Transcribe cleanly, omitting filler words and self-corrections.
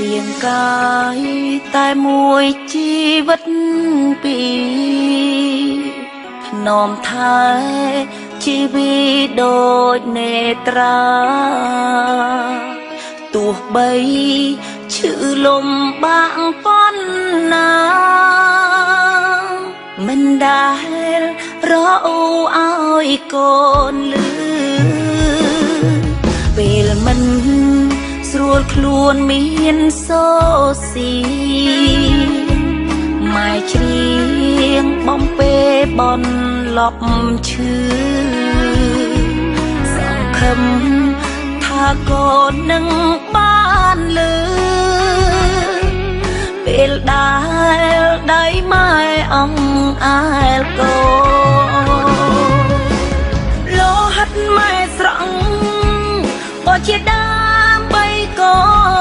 រាងកាយតែមួយជីវិតពីរនាំថែជីវិតដូចនេត្រាទោះបីឈឺលំបាកប៉ុណ្ណាមិនដែលរអ៊ូឲ្យកូនលឺពេលមិនស្រួលខ្លួនមានសូស៊ីម៉ែច្រៀងបំពេបនលប់ឈឺសង្ឃឹមថាកូននឹងបានលឺពេលដែលដៃម៉ែអង្អែលកូនលោហិតម៉ែស្រង់បើជាដើ